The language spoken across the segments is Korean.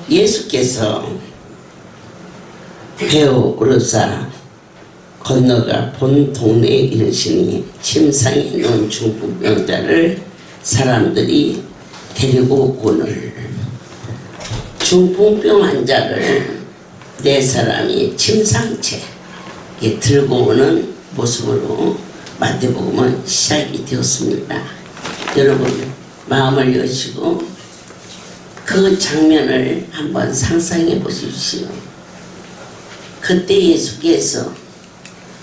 예수께서 배우 오르사 건너가 본 동네에 이르시니 침상에 누운 중풍병자를 사람들이 데리고 오거늘 중풍병 환자를 네 사람이 침상채 들고 오는 모습으로 마태복음은 시작이 되었습니다. 여러분 마음을 여시고 그 장면을 한번 상상해 보십시오. 그때 예수께서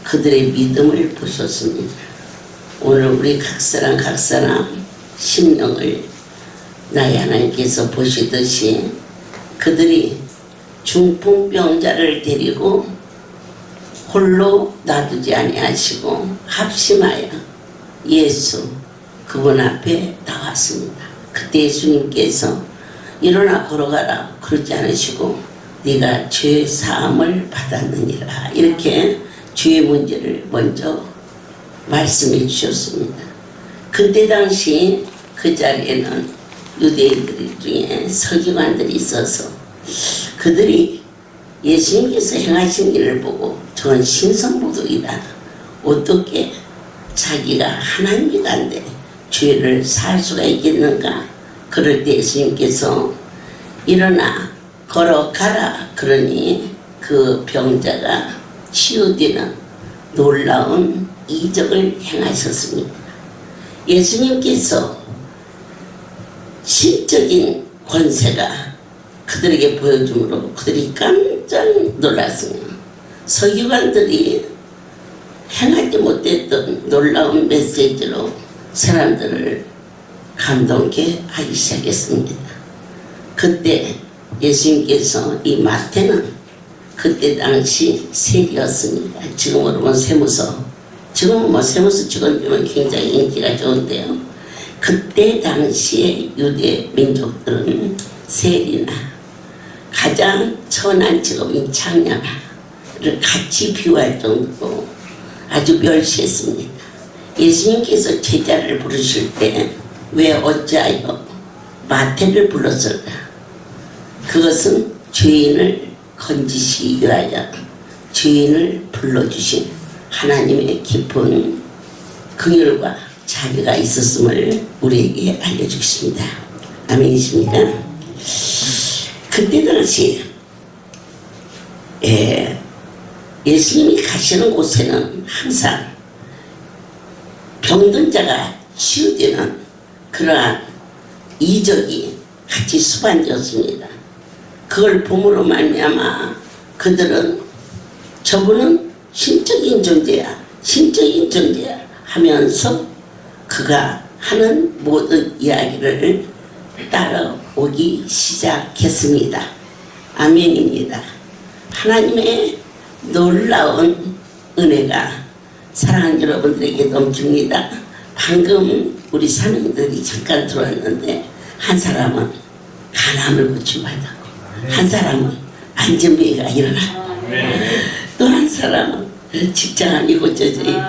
그들의 믿음을 보셨습니다. 오늘 우리 각 사람 심령을 나의 하나님께서 보시듯이 그들이 중풍병자를 데리고 홀로 놔두지 아니하시고 합심하여 예수 그분 앞에 나왔습니다. 그때 예수님께서 일어나 걸어가라 그러지 않으시고 네가 죄 사함을 받았느니라 이렇게 죄의 문제를 먼저 말씀해 주셨습니다. 그때 당시 그 자리에는 유대인들 중에 서기관들이 있어서 그들이 예수님께서 행하신 일을 보고 저건 신성모독이다. 어떻게 자기가 하나님이란데 죄를 살 수가 있겠는가? 그럴 때 예수님께서 일어나 걸어가라 그러니 그 병자가 치유되는 놀라운 이적을 행하셨습니다. 예수님께서 신적인 권세가 그들에게 보여주므로 그들이 깜짝 놀랐습니다. 서기관들이 행하지 못했던 놀라운 메시지로 사람들을 감동케 하기 시작했습니다. 그때 예수님께서 이 마태는 그때 당시 세리였습니다. 지금으로 보면 세무서, 지금은 뭐 세무서 직원들은 굉장히 인기가 좋은데요. 그때 당시에 유대 민족들은 세리나 가장 천한 직업인 창녀를 같이 비유할 정도로 아주 멸시했습니다. 예수님께서 제자를 부르실 때 왜 어찌하여 마태를 불렀을까? 그것은 죄인을 건지시기 위하여 죄인을 불러주신 하나님의 깊은 긍휼과 자비가 있었음을 우리에게 알려주겠습니다. 아멘이십니까? 그때 당시 예수님이 가시는 곳에는 항상 병든 자가 치유되는 그러한 이적이 같이 수반되었습니다. 그걸 봄으로 말미암아 그들은 저분은 신적인 존재야 하면서 그가 하는 모든 이야기를 따라오기 시작했습니다. 아멘입니다. 하나님의 놀라운 은혜가 사랑하는 여러분들에게 넘칩니다. 방금 우리 사명들이 잠깐 들어왔는데 한 사람은 간암을 고침받았고 한 사람은 안전병이가 일어나고 또 한 사람은 직장암이 고쳐져 있고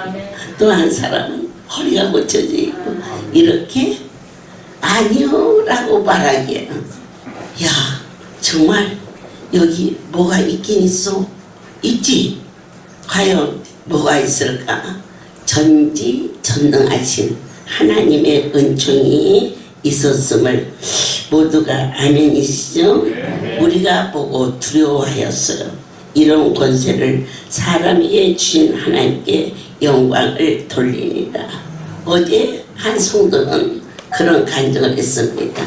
또 한 사람은 허리가 고쳐져 있고 이렇게 아니요 라고 말하기에는 야 정말 여기 뭐가 있긴 있어? 있지? 과연 뭐가 있을까? 전지전능하신 하나님의 은총이 있었음을 모두가 아멘이시죠? 우리가 보고 두려워하였어요. 이런 권세를 사람에게 주신 하나님께 영광을 돌립니다. 어제 한 성도는 그런 간증을 했습니다.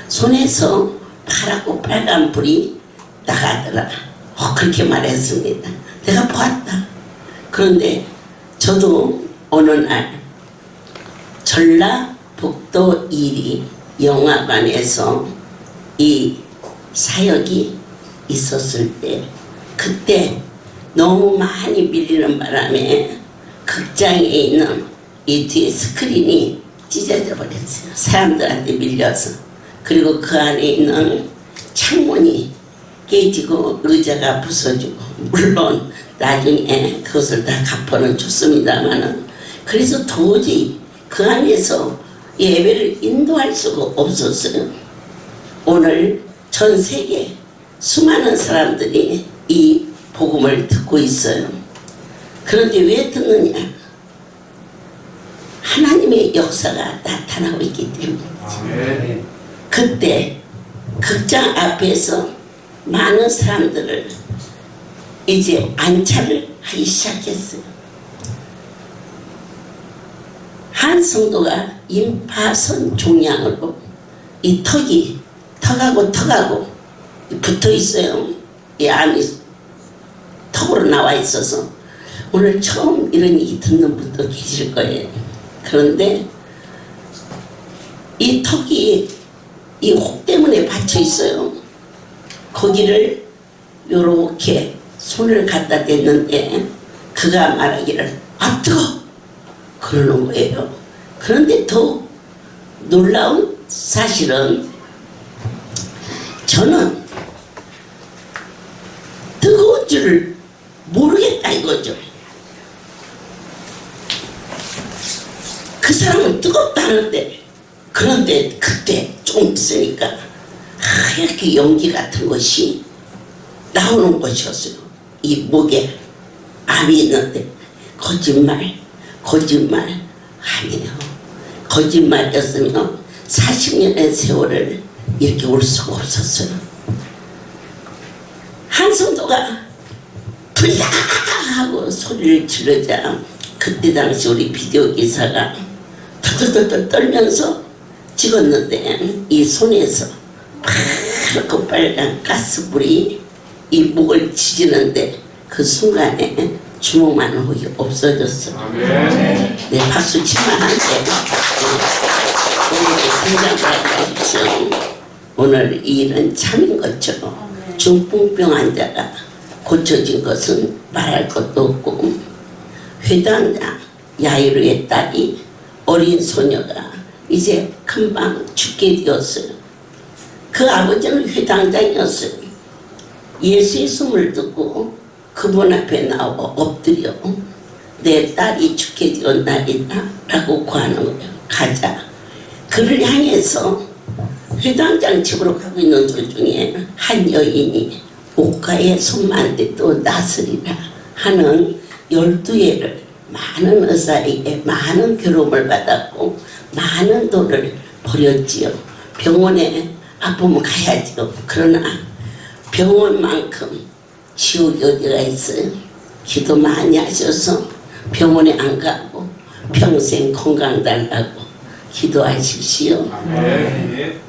손에서 파랗고 빨간 불이 나가더라. 그렇게 말했습니다. 내가 보았다. 그런데 저도 어느 날 전라북도 1위 영화관에서 이 사역이 있었을 때 그때 너무 많이 밀리는 바람에 극장에 있는 이 뒤에 스크린이 찢어져 버렸어요. 사람들한테 밀려서. 그리고 그 안에 있는 창문이 깨지고 의자가 부서지고 물론 나중에 그것을 다 갚아는 줬습니다만은 그래서 도저히 그 안에서 예배를 인도할 수가 없었어요. 오늘 전 세계 수많은 사람들이 이 복음을 듣고 있어요. 그런데 왜 듣느냐? 하나님의 역사가 나타나고 있기 때문이죠. 그때 극장 앞에서 많은 사람들을 이제 안차를 하기 시작했어요. 한 성도가 임파선 종양으로 이 턱하고 붙어 있어요. 이 암이 턱으로 나와 있어서 오늘 처음 이런 얘기 듣는 분도 계실 거예요. 그런데 이 턱이 이 혹 때문에 받쳐 있어요. 거기를 요렇게 손을 갖다 댔는데 그가 말하기를 아 뜨거! 그러는 거예요. 그런데 더 놀라운 사실은 저는 뜨거운 줄을 모르겠다 이거죠. 그 사람은 뜨겁다는데 그런데 그때 좀 있으니까 하얗게 연기 같은 것이 나오는 것이었어요. 이 목에 암이 있는데 거짓말 아니에요. 거짓말이었으면 40년의 세월을 이렇게 올 수가 없었어요. 한 성도가 불이다 하고 소리를 지르자 그때 당시 우리 비디오 기사가 터터터터 떨면서 찍었는데 이 손에서 파랗고 빨간 가스불이 이 목을 지지는데 그 순간에 주먹만 후이 없어졌어요. 네, 박수 칠만한데 오늘 이 일은 참인 것처럼 중풍병 환자가 고쳐진 것은 말할 것도 없고 회당자 야이로의 딸이 어린 소녀가 이제 금방 죽게 되었어요. 그 아버지는 회당장이었어요. 예수의 숨을 듣고 그분 앞에 나와 엎드려 내 딸이 죽게 되었나이다 라고 구하는 거예요. 가자. 그를 향해서 회당장 집으로 가고 있는 도중에 한 여인이 옷가에 손만 대도 나으리라 하는 12회를 많은 의사에게 많은 괴로움을 받았고 많은 돈을 버렸지요. 병원에 아프면 가야지요. 그러나 병원만큼 지옥이 어디가 있어요. 기도 많이 하셔서 병원에 안 가고 평생 건강 달라고 기도하십시오.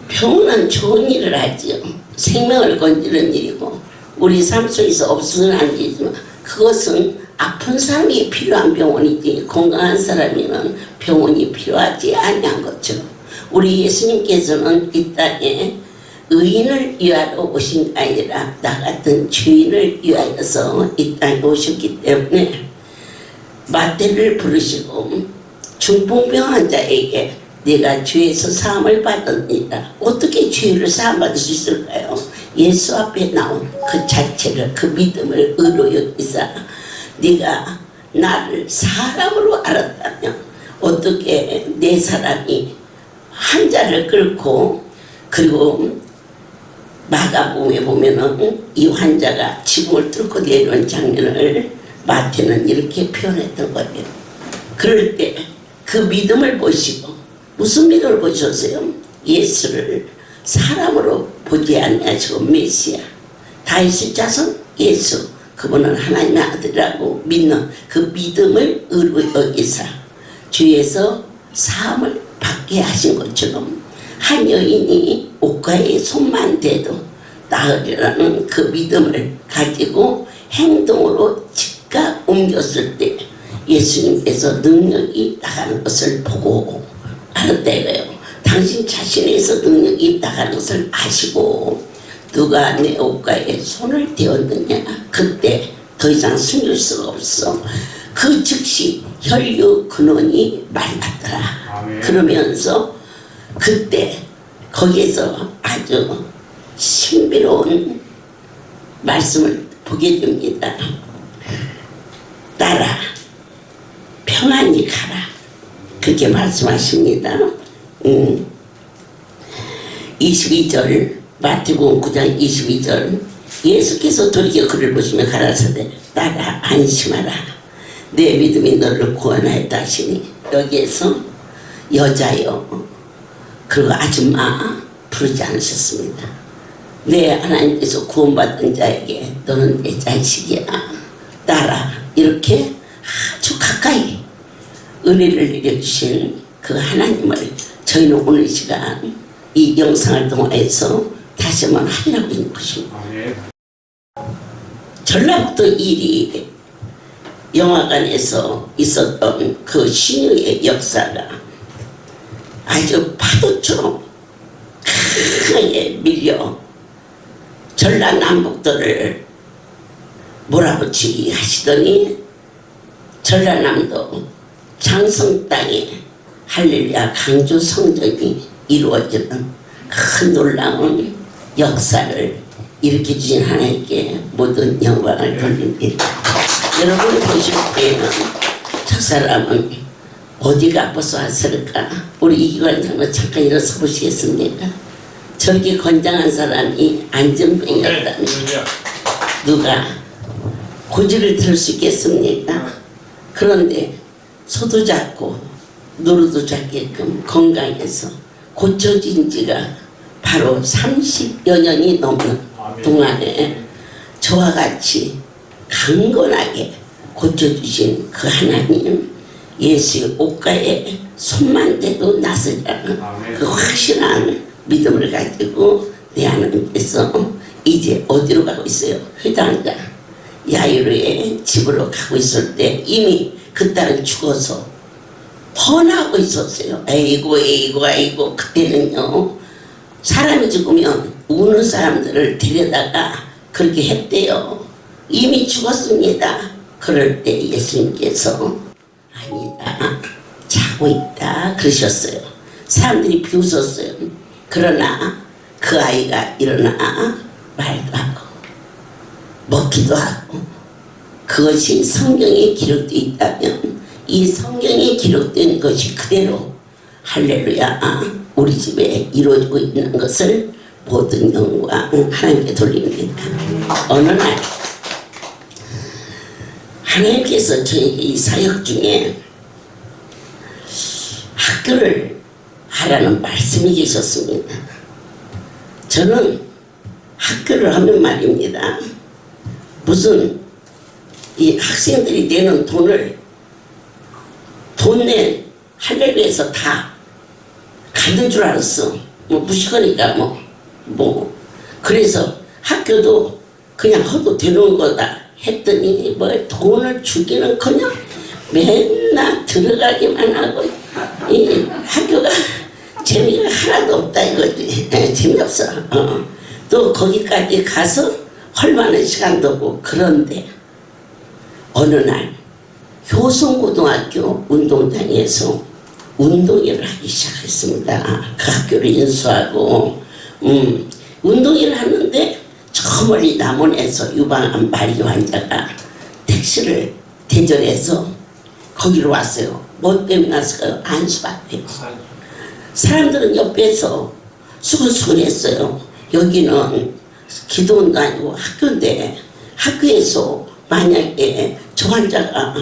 병원은 좋은 일을 하지요. 생명을 건지는 일이고 우리 삶 속에서 없으면 안 되지만 그것은 아픈 사람이 필요한 병원이지 건강한 사람이면 병원이 필요하지 아니한 것처럼 우리 예수님께서는 이 땅에 의인을 위하러 오신 게 아니라 나 같은 죄인을 위하여서 이 땅에 오셨기 때문에 마태를 부르시고 중풍병 환자에게 내가 죄에서 사함을 받았느니라. 어떻게 죄를 사함받을 수 있을까요? 예수 앞에 나온 그 자체를 그 믿음을 의로 여기사 네가 나를 사람으로 알았다면 어떻게 내 사람이 환자를 끌고 그리고 마가복음에 보면은 이 환자가 지붕을 뚫고 내려온 장면을 마태는 이렇게 표현했던 거예요. 그럴 때 그 믿음을 보시고 무슨 믿음을 보셨어요? 예수를 사람으로 보지 아니하시고 메시아 다윗의 자손 예수 그분은 하나님의 아들이라고 믿는 그 믿음을 의로 여기사 주에서 사함을 받게 하신 것처럼 한 여인이 옷가에 손만 대도 나으리라는 그 믿음을 가지고 행동으로 즉각 옮겼을 때 예수님께서 능력이 나가는 것을 보고 알았다 이거예요. 당신 자신에서 능력이 나가는 것을 아시고 누가 내 옷가에 손을 대었느냐 그때 더 이상 숨길 수가 없어. 그 즉시 혈류 근원이 말랐더라. 그러면서 그때 거기에서 아주 신비로운 말씀을 보게 됩니다. 딸아 평안히 가라 그렇게 말씀하십니다. 22절 마태복음 9장 22절 예수께서 돌이켜 그를 보시며 가라사대 따라 안심하라 내 믿음이 너를 구원하였다 하시니 여기에서 여자여 그리고 아줌마 부르지 않으셨습니다. 내 하나님께서 구원받은 자에게 너는 내 자식이야 따라 이렇게 아주 가까이 은혜를 내려주신 그 하나님을 저희는 오늘 시간 이 영상을 통해서 다시 한번 확인하고 있는 것입니다. 전라북도 1위 영화관에서 있었던 그 신유의 역사가 아주 파도처럼 강하게 밀려 전라남북도를 몰아붙이기 하시더니 전라남도 장성 땅에 할렐루야 강주 성전이 이루어지는 큰 놀라운 역사를 일으켜 주신 하나님께 모든 영광을 돌립니다. 여러분 보실 때에는 저 사람은 어디가 아파서 왔을까? 우리 이기관 장로 잠깐 일어서 보시겠습니까? 저렇게 건장한 사람이 안전병이었다니 누가 고지를 들을 수 있겠습니까? 그런데 소도 작고 노루도 작게끔 건강해서 고쳐진 지가 바로 30여 년이 넘는 동안에 저와 같이 강건하게 고쳐주신 그 하나님 예수의 옷가에 손만 대도 나서지 않은 그 확실한 믿음을 가지고 내 하나님께서 이제 어디로 가고 있어요? 회당자 야이로의 집으로 가고 있을 때 이미 그 딸은 죽어서 번하고 있었어요. 아이고 그때는요 사람이 죽으면 우는 사람들을 데려다가 그렇게 했대요. 이미 죽었습니다. 그럴 때 예수님께서 아니다 자고 있다 그러셨어요. 사람들이 비웃었어요. 그러나 그 아이가 일어나 말도 하고 먹기도 하고 그것이 성경에 기록되어 있다면 이 성경에 기록된 것이 그대로 할렐루야 우리 집에 이루어지고 있는 것을 모든 영광 하나님께 돌립니다. 어느 날 하나님께서 저에게 이 사역 중에 학교를 하라는 말씀이 계셨습니다. 저는 학교를 하면 말입니다. 무슨 이 학생들이 내는 돈을 돈 낸 할렐루야에서 다 가는 줄 알았어. 뭐 무식하니까 뭐 그래서 학교도 그냥 허도 되는 거다 했더니 뭘 돈을 주기는커녕 맨날 들어가기만 하고 이 학교가 재미가 하나도 없다 이거지. 재미없어. 또 거기까지 가서 헐만한 시간도 없고. 그런데 어느 날 효성고등학교 운동장에서 운동회를 하기 시작했습니다. 그 학교를 인수하고 운동회를 하는데 저 멀리 남원에서 유방암 말기 환자가 택시를 대절해서 거기로 왔어요. 뭐 때문에 왔을까요? 안수받고. 사람들은 옆에서 수근수근했어요. 여기는 기도원도 아니고 학교인데 학교에서 만약에 저 환자가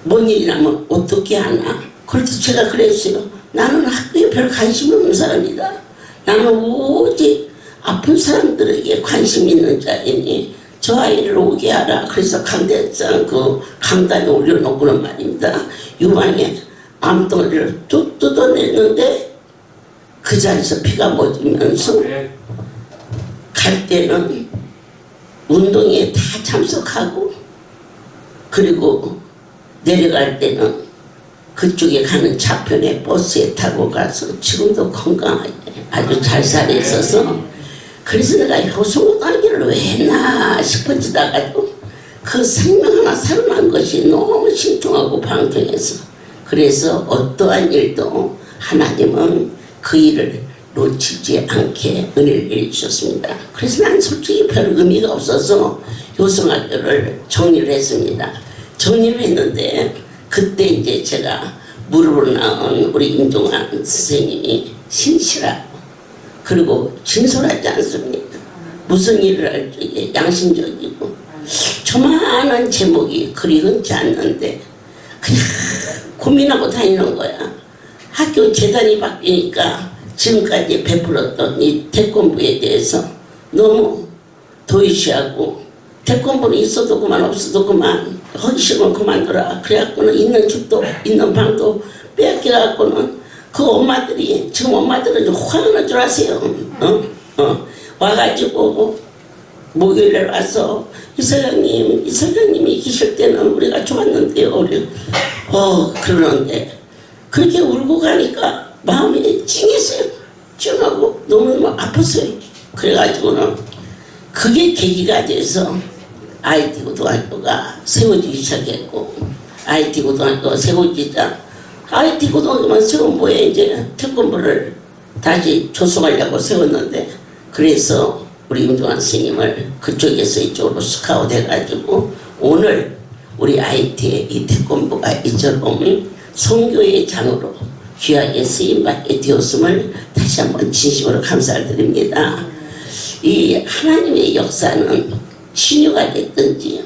뭔 일이 나면 어떻게 하나. 그래서 제가 그랬어요. 나는 학교에 별 관심 없는 사람이다. 나는 오직 아픈 사람들에게 관심 있는 자이니 저 아이를 오게 하라. 그래서 강대상 그 강단에 올려놓고는 말입니다. 유방에 암덩어리를 뚝 뜯어냈는데 그 자리에서 피가 멎으면서 갈 때는 운동에 다 참석하고 그리고 내려갈 때는 그쪽에 가는 차편에 버스에 타고 가서 지금도 건강하게 아주 잘 살아 있어서 그래서 내가 효성고등학교를 왜 했나 싶어지다가도 그 생명 하나 살아난 것이 너무 신통하고 방통해서 그래서 어떠한 일도 하나님은 그 일을 놓치지 않게 은혜를 내려주셨습니다. 그래서 난 솔직히 별 의미가 없어서 효성학교를 정리를 했습니다. 정리를 했는데 그때 이제 제가 무릎으로 나온 우리 임종환 선생님이 신실하고 그리고 진솔하지 않습니다. 무슨 일을 할 적에 양심적이고 조만한 제목이 그리 흔치 않는데 그냥 고민하고 다니는 거야. 학교 재단이 바뀌니까 지금까지 베풀었던 이 태권부에 대해서 너무 도외시하고 태권부는 있어도 그만 없어도 그만 하기 싫으면 그만둬라. 그래갖고는 있는 집도 있는 방도 빼앗겨갖고는 그 엄마들이 지금 엄마들은 좀 화나는 줄 아세요. 와가지고 목요일에 와서 이사장님이 계실 때는 우리가 좋았는데요. 그러는데 그렇게 울고 가니까 마음이 찡했어요. 찡하고 너무너무 아팠어요. 그래가지고는 그게 계기가 돼서 IT 고등학교가 세워지기 시작했고 IT 고등학교가 세워지자 IT 고등학교만 세운 뭐에 이제 태권부를 다시 조성하려고 세웠는데 그래서 우리 임종환 스님을 그쪽에서 이쪽으로 스카웃 해가지고 오늘 우리 IT의 이 태권부가 이처럼 선교의 장으로 귀하게 쓰임받게 되었음을 다시 한번 진심으로 감사를 드립니다. 이 하나님의 역사는 신유가 됐든지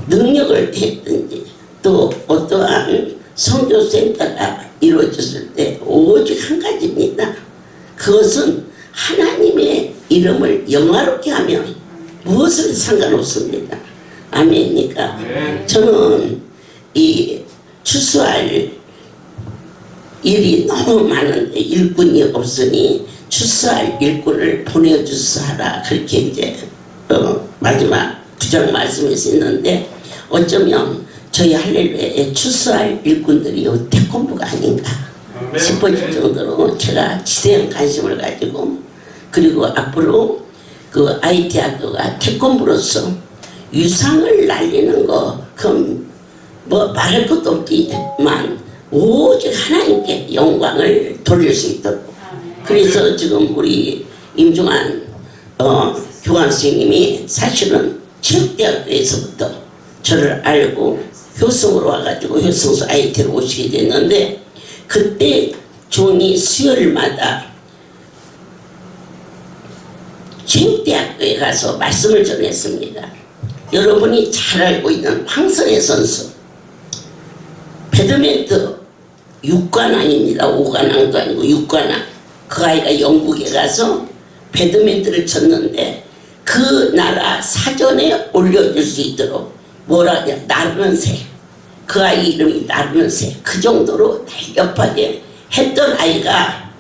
능력을 했든지 또 어떠한 선교센터가 이루어졌을 때 오직 한 가지입니다. 그것은 하나님의 이름을 영화롭게 하면 무엇을 상관없습니다. 아멘이니까 저는 이 추수할 일이 너무 많은데 일꾼이 없으니 추수할 일꾼을 보내주사라 그렇게 이제 마지막 주장 말씀에서 있는데 어쩌면 저희 할렐루야에 추수할 일꾼들이 태권부가 아닌가 싶어질 정도로 제가 지대한 관심을 가지고 그리고 앞으로 그 IT 학교가 태권부로서 유상을 날리는 거 그럼 뭐 말할 것도 없지만 오직 하나님께 영광을 돌릴 수 있도록 그래서 지금 우리 임종환 교감 선생님이 사실은 체육대학교에서부터 저를 알고 효성으로 와가지고 효성서 IT를 오시게 됐는데 그때 종이 수요일마다 체육대학교에 가서 말씀을 전했습니다. 여러분이 잘 알고 있는 황선혜 선수 배드민턴 6관왕입니다. 5관왕도 아니고 6관왕 그 아이가 영국에 가서 배드민턴을 쳤는데 그 나라 사전에 올려줄 수 있도록 뭐라 해야 나르는 새 그 아이 이름이 나르는 새 그 정도로 날렵하게 했던 아이가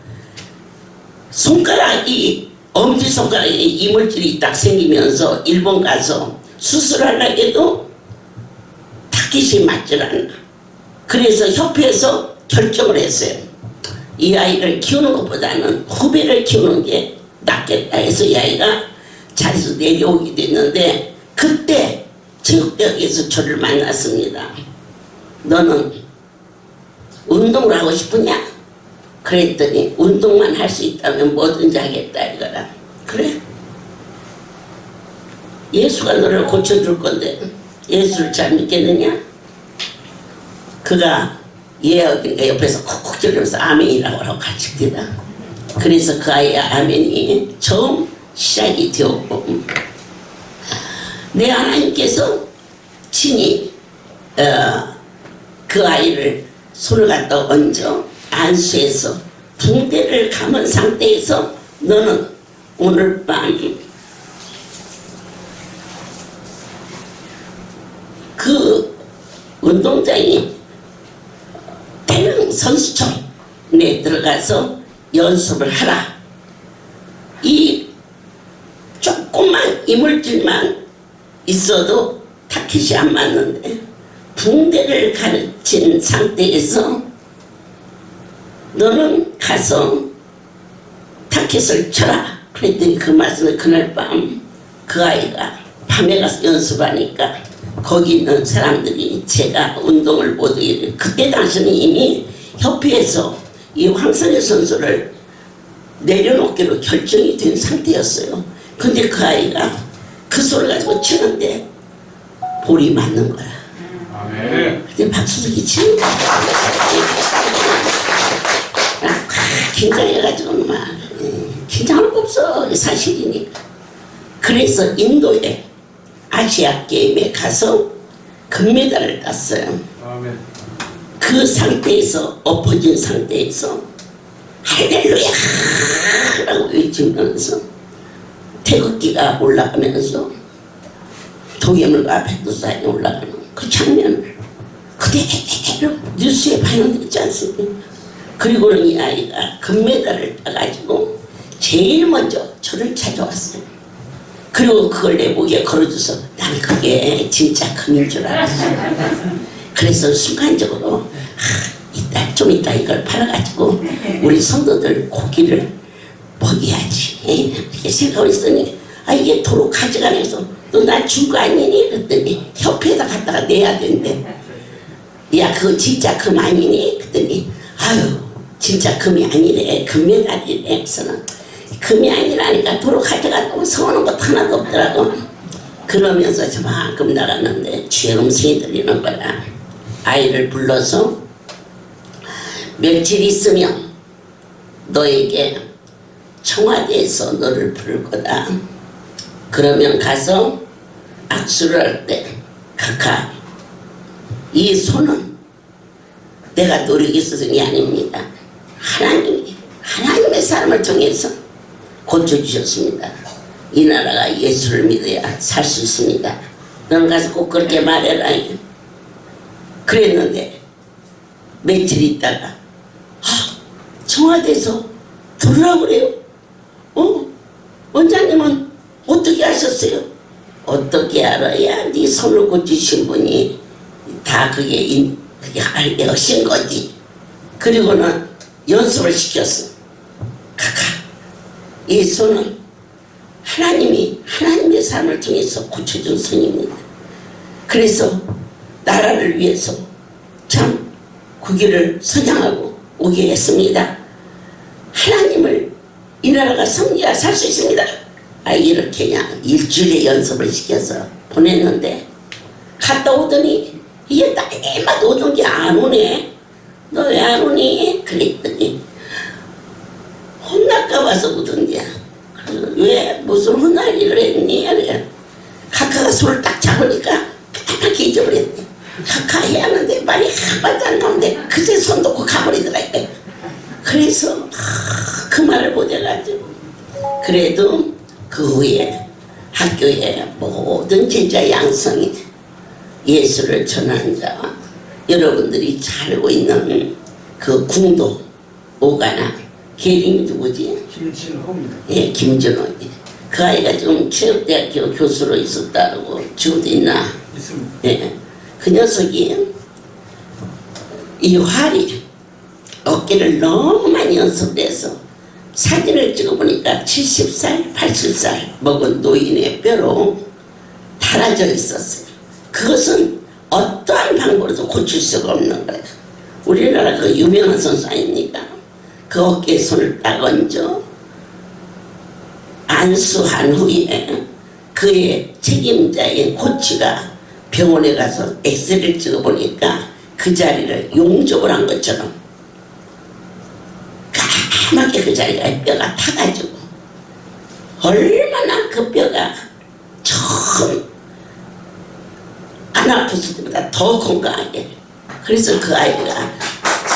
손가락이 엄지손가락에 이물질이 딱 생기면서 일본 가서 수술하려고 해도 타깃이 맞질 않나. 그래서 협회에서 결정을 했어요. 이 아이를 키우는 것보다는 후배를 키우는 게 낫겠다 해서 이 아이가 자리에서 내려오게 됐는데 그때 체육대학에서 저를 만났습니다. 너는 운동을 하고 싶으냐? 그랬더니 운동만 할 수 있다면 뭐든지 하겠다 이거라. 그래? 예수가 너를 고쳐줄 건데 예수를 잘 믿겠느냐? 그가 그러니까 옆에서 콕콕 찔러면서 아멘이라고 하고 같이 뛰다. 그래서 그 아이의 아멘이 처음 시작이 되었고 내 하나님께서 친히 그 아이를 손을 갖다 얹어 안수해서 붕대를 감은 상태에서 너는 오늘 밤 그 운동장이 대형 선수촌에 들어가서 연습을 하라. 이 조그만 이물질만 있어도 타켓이 안 맞는데 붕대를 가르친 상태에서 너는 가서 타켓을 쳐라. 그랬더니 그 말씀을 그날 밤 그 아이가 밤에 가서 연습하니까 거기 있는 사람들이 제가 운동을 못하게 그때 당시는 이미 협회에서 이 황선혜 선수를 내려놓기로 결정이 된 상태였어요. 근데 그 아이가 그 소리를 가지고 치는데 볼이 맞는 거야. 근데 박수석이 치는 거야. 긴장해가지고 막 긴장할 거 없어. 사실이니까. 그래서 인도에 아시아 게임에 가서 금메달을 땄어요. 아멘. 그 상태에서 엎어진 상태에서 할렐루야 라고 외치면서 태극기가 올라가면서 동해물과 백두산이 올라가는 그 장면을 그대로 뉴스에 반영됐지 않습니까? 그리고는 이 아이가 금메달을 따가지고 제일 먼저 저를 찾아왔어요. 그리고 그걸 내 목에 걸어줘서 난 그게 진짜 금인 줄 알았어요. 그래서 순간적으로 좀 이따 이걸 팔아가지고 우리 성도들 고기를 먹여야지 이렇게 생각을 했더니 이게 도로 가져가면서 너 나 준 거 아니니? 그랬더니 협회에다 갖다가 내야 된대. 야 그거 진짜 금 아니니? 그랬더니 아유 진짜 금이 아니래. 금메달이래. 그래서는 금이 아니라니까 도로 가져간다고 서운한 것 하나도 없더라고. 그러면서 저만큼 나갔는데 주의 음성이 들리는 거야. 아이를 불러서 며칠 있으면 너에게 청와대에서 너를 부를 거다. 그러면 가서 악수를 할 때 카카 이 손은 내가 노력이 있어서는 게 아닙니다. 하나님의 사람을 통해서 고쳐주셨습니다. 이 나라가 예수를 믿어야 살 수 있습니다. 너는 가서 꼭 그렇게 말해라. 그랬는데 며칠 있다가 청와대에서 들으라고 그래요. 원장님은 어떻게 하셨어요? 어떻게 알아야 네 손을 고치신 분이 다 그게 하신 거지. 그리고는 연습을 시켰어. 카카 이 손은 하나님의 삶을 통해서 고쳐준 손입니다. 그래서 나라를 위해서 참 그 길을 선양하고 오게 했습니다. 하나님을 이 나라가 승리하 살 수 있습니다. 이렇게 그냥 일주일에 연습을 시켜서 보냈는데 갔다 오더니 이게 날마다 오던 게 안 오네. 너 왜 안 오니? 그랬더니 혼날까 봐서 오던데야. 그래서 왜 무슨 혼날 일을 했니? 그래. 카카가 손을 딱 잡으니까 까맣게 잊어버렸네. 카카 해야 하는데 말이 한마디 안 나오는데 그새 손 놓고 가버리더라고요. 그래서 그 말을 못해가지고 그래도 그 후에 학교에 모든 제자 양성이 예수를 전하는 자와 여러분들이 잘 알고 있는 그 궁도 오가나 걔 누구지? 김진호입니다. 예, 김진호이. 그 아이가 지금 체육대학교 교수로 있었다고 지금도 있나? 있습니다. 예, 그 녀석이 이 활이 어깨를 너무 많이 연습을 해서 사진을 찍어보니까 70살, 80살 먹은 노인의 뼈로 달아져 있었어요. 그것은 어떠한 방법으로도 고칠 수가 없는 거예요. 우리나라 그 유명한 선수 아닙니까? 그 어깨에 손을 딱 얹어 안수한 후에 그의 책임자인 코치가 병원에 가서 엑스레이를 찍어보니까 그 자리를 용접을 한 것처럼 까맣게 그 자리가 뼈가 타가지고 얼마나 그 뼈가 처음 안 아팠을 때보다 더 건강하게. 그래서 그 아이가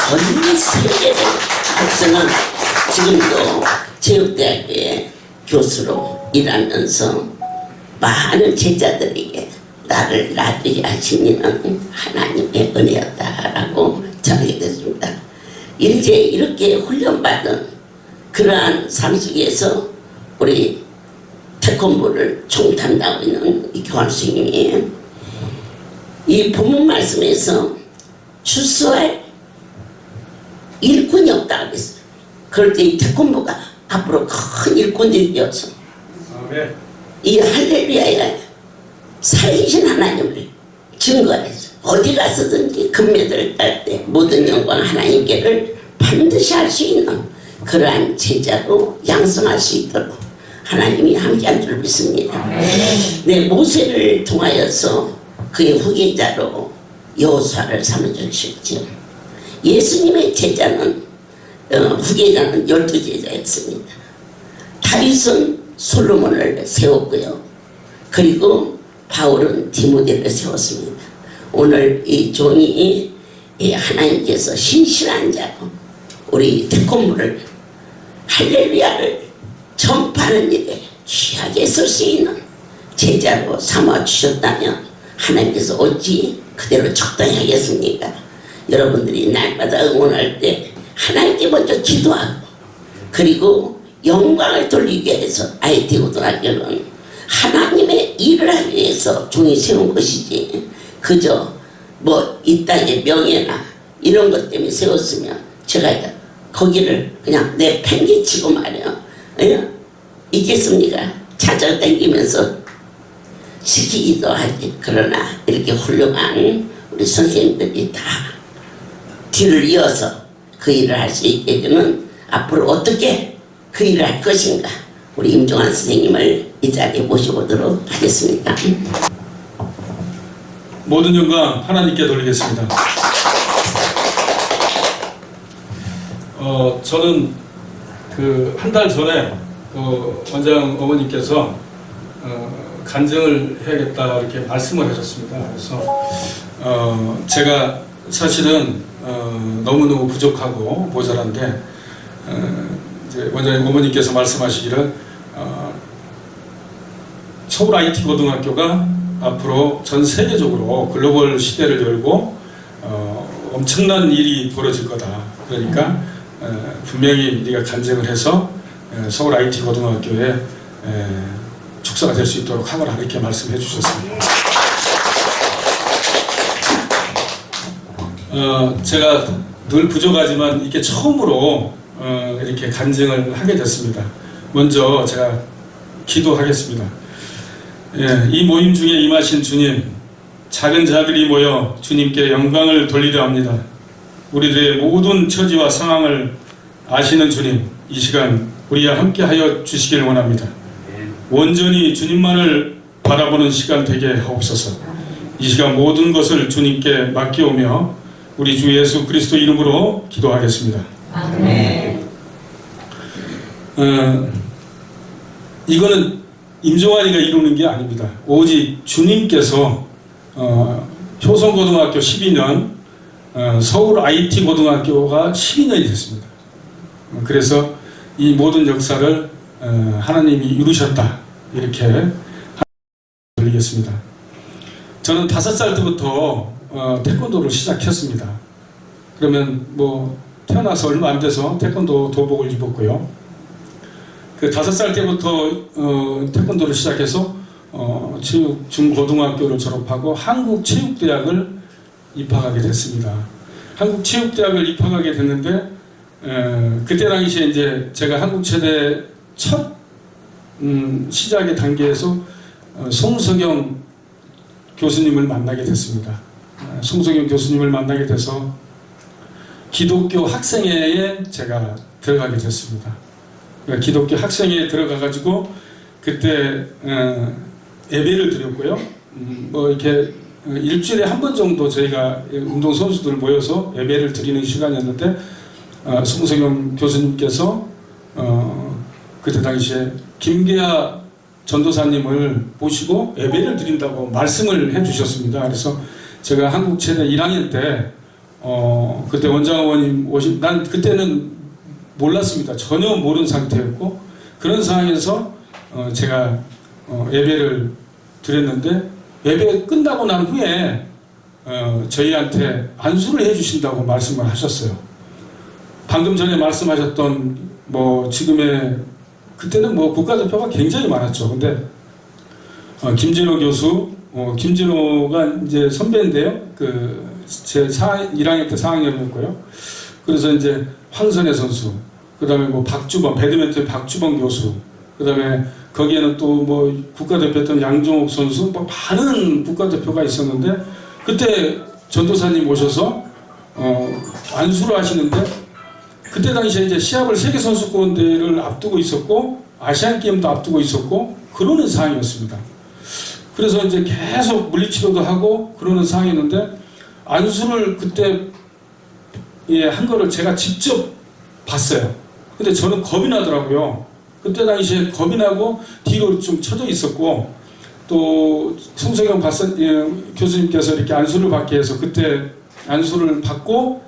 전 세계를 앞서는 지금도 체육대학교에 교수로 일하면서 많은 제자들에게 나를 놔두게 하신 이는 하나님의 은혜였다라고 전하게 됐습니다. 이제 이렇게 훈련받은 그러한 삶 속에서 우리 태권도를 총탄하고 있는 이 교환 스님이 이 본문 말씀에서 출소할 일꾼이 없다고 했어요. 그럴 때 이 태권도가 앞으로 큰 일꾼들이 되어서 아멘. 이 할렐루야에 살리신 하나님을 증거해서 어디 가서든지 금메달을 딸 때 모든 영광 하나님께를 반드시 할 수 있는 그러한 제자로 양성할 수 있도록 하나님이 함께한 줄 믿습니다. 네, 모세를 통하여서 그의 후계자로 여호수아를 삼아주셨죠. 예수님의 제자는 후계자는 12제자였습니다. 다윗은 솔로몬을 세웠고요. 그리고 바울은 디모데를 세웠습니다. 오늘 이 종이 하나님께서 신실한 자로 우리 태권부를 할렐루야를 전파하는 일에 귀하게 쓸 수 있는 제자로 삼아주셨다면 하나님께서 어찌 그대로 적당히 하겠습니까? 여러분들이 날마다 응원할 때 하나님께 먼저 기도하고 그리고 영광을 돌리기 위해서 IT 고등학교는 하나님의 일을 하기 위해서 종이 세운 것이지 그저 뭐 이 땅의 명예나 이런 것 때문에 세웠으면 제가 거기를 그냥 내팽개치고 말이야 있겠습니까? 찾아다니면서 시키기도 하지. 그러나 이렇게 훌륭한 우리 선생님들이 다 뒤를 이어서 그 일을 할 수 있게 되는 앞으로 어떻게 그 일을 할 것인가 우리 임종환 선생님을 이 자리에 모셔보도록 하겠습니다. 모든 영광 하나님께 돌리겠습니다. 저는 그 한 달 전에 원장 어머니께서 간증을 해야겠다 이렇게 말씀을 하셨습니다. 그래서 제가 사실은 너무너무 부족하고 모자란데 이제 원장 어머니께서 말씀하시기를 서울 IT 고등학교가 앞으로 전 세계적으로 글로벌 시대를 열고 엄청난 일이 벌어질 거다. 그러니까 분명히 우리가 간증을 해서 서울 IT 고등학교에 축사가 될 수 있도록 하거라 이렇게 말씀해 주셨습니다. 제가 늘 부족하지만 이게 처음으로 이렇게 간증을 하게 됐습니다. 먼저 제가 기도하겠습니다. 이 모임 중에 임하신 주님, 작은 자들이 모여 주님께 영광을 돌리려 합니다. 우리들의 모든 처지와 상황을 아시는 주님, 이 시간 우리와 함께하여 주시길 원합니다. 온전히 주님만을 바라보는 시간 되게 하옵소서. 이 시간 모든 것을 주님께 맡기오며 우리 주 예수 그리스도 이름으로 기도하겠습니다. 아멘. 이거는 임종환이가 이루는 게 아닙니다. 오직 주님께서 효성고등학교 12년, 서울 IT 고등학교가 12년이 됐습니다. 그래서 이 모든 역사를 하나님이 이루셨다 이렇게 돌리겠습니다. 저는 5살 때부터 태권도를 시작했습니다. 그러면 뭐 태어나서 얼마 안 돼서 태권도 도복을 입었고요. 그 5살 때부터 태권도를 시작해서 체육 중고등학교를 졸업하고 한국체육대학을 입학하게 됐습니다. 한국체육대학을 입학하게 됐는데 그때 당시에 이제 제가 한국체대 첫 시작의 단계에서 송석영 교수님을 만나게 됐습니다. 송석영 교수님을 만나게 돼서 기독교 학생회에 제가 들어가게 됐습니다. 기독교 학생회에 들어가가지고 그때 예배를 드렸고요. 뭐 이렇게 일주일에 한 번 정도 저희가 운동 선수들 모여서 예배를 드리는 시간이었는데 송성영 교수님께서 그때 당시에 김계아 전도사님을 모시고 예배를 드린다고 말씀을 해주셨습니다. 그래서 제가 한국체대 1학년 때 그때 원장 어머님 난 그때는 몰랐습니다. 전혀 모르는 상태였고 그런 상황에서 제가 예배를 드렸는데 예배 끝나고 난 후에 저희한테 안수를 해주신다고 말씀을 하셨어요. 방금 전에 말씀하셨던 뭐 지금의 그때는 뭐 국가대표가 굉장히 많았죠. 근데 김진호 교수, 김진호가 이제 선배인데요. 제 1학년 때 4학년이었고요. 그래서 이제 황선혜 선수, 그 다음에 뭐 박주범, 배드민턴 박주범 교수, 그 다음에 거기에는 또 뭐 국가대표였던 양종옥 선수, 뭐 많은 국가대표가 있었는데 그때 전도사님 오셔서 안수를 하시는데 그때 당시에 이제 시합을 세계선수권 대회를 앞두고 있었고 아시안 게임도 앞두고 있었고 그러는 상황이었습니다. 그래서 이제 계속 물리치료도 하고 그러는 상황이었는데 안수를 그때 한 거를 제가 직접 봤어요. 근데 저는 겁이 나더라고요. 그때 당시에 겁이 나고 뒤로 좀 쳐져 있었고, 또 송석영 교수님께서 이렇게 안수를 받게 해서 그때 안수를 받고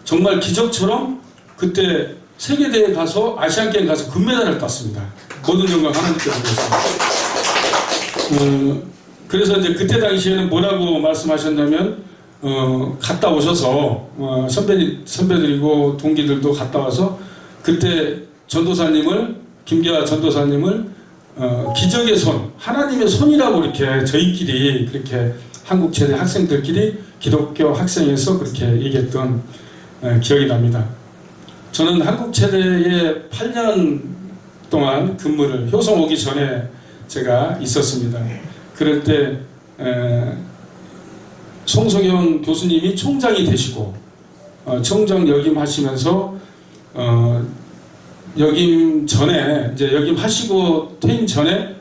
정말 기적처럼 그때 세계대회 가서 아시안게임 가서 금메달을 땄습니다. 모든 영광 하나님께 드리겠습니다. 그래서 이제 그때 당시에는 뭐라고 말씀하셨냐면 갔다 오셔서 선배들이고 동기들도 갔다 와서 그때 전도사님을 김계화 전도사님을 기적의 손, 하나님의 손이라고 이렇게 저희끼리 그렇게 한국체대 학생들끼리 기독교 학생에서 그렇게 얘기했던 기억이 납니다. 저는 한국체대에 8년 동안 근무를 효성 오기 전에 제가 있었습니다. 그럴 때 송석영 교수님이 총장이 되시고 총장 역임하시면서 역임 전에 이제 역임하시고 퇴임 전에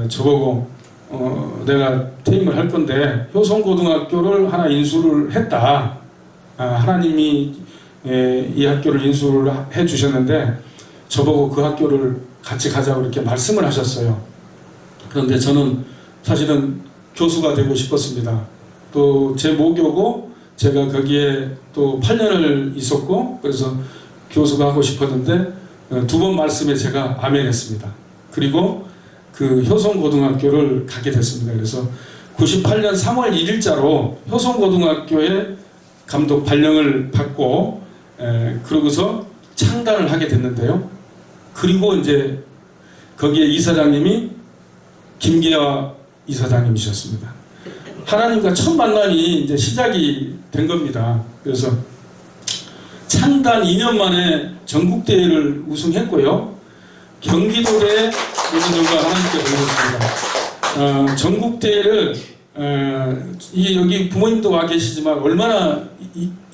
저보고 내가 퇴임을 할 건데 효성고등학교를 하나 인수를 했다. 하나님이 이 학교를 인수를 해 주셨는데 저보고 그 학교를 같이 가자고 이렇게 말씀을 하셨어요. 그런데 저는 사실은 교수가 되고 싶었습니다. 또 제 모교고 제가 거기에 또 8년을 있었고 그래서 교수가 하고 싶었는데 두 번 말씀에 제가 아멘했습니다. 그리고 그 효성고등학교를 가게 됐습니다. 그래서 98년 3월 1일자로 효성고등학교에 감독 발령을 받고 그러고서 창단을 하게 됐는데요. 그리고 이제 거기에 이사장님이 김계화 이사장님이셨습니다. 하나님과 첫 만남이 이제 시작이 된 겁니다. 그래서 창단 2년 만에 전국대회를 우승했고요. 경기도대 우승과 하나님께 드리겠습니다. 전국대회를 여기 부모님도 와 계시지만 얼마나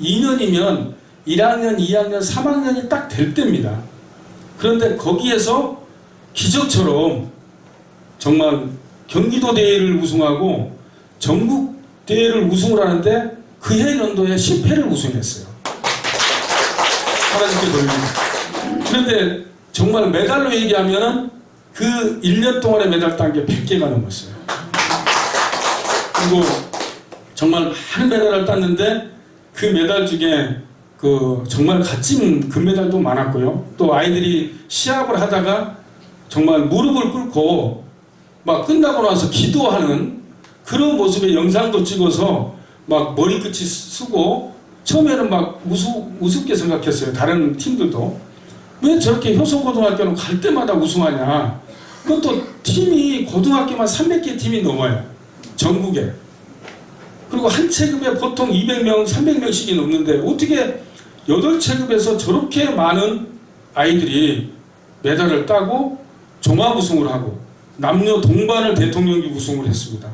2년이면 1학년, 2학년, 3학년이 딱 될 때입니다. 그런데 거기에서 기적처럼 정말 경기도 대회를 우승하고 전국 대회를 우승을 하는데 그해 연도에 10회를 우승했어요. 하나님께 돌립니다. 그런데 정말 메달로 얘기하면은 그 1년 동안에 메달 딴 게 100개가 넘었어요. 그리고 정말 많은 메달을 땄는데 그 메달 중에 그 정말 값진 금메달도 많았고요. 또 아이들이 시합을 하다가 정말 무릎을 꿇고 막 끝나고 나서 기도하는 그런 모습의 영상도 찍어서 막 머리끝이 쓰고 처음에는 막 우습게 생각했어요. 다른 팀들도. 왜 저렇게 효성고등학교는 갈 때마다 우승하냐. 그것도 팀이 고등학교만 300개 팀이 넘어요. 전국에. 그리고 한 체급에 보통 200명, 300명씩이 넘는데 어떻게 8체급에서 저렇게 많은 아이들이 메달을 따고 종합 우승을 하고 남녀 동반을 대통령이 우승을 했습니다.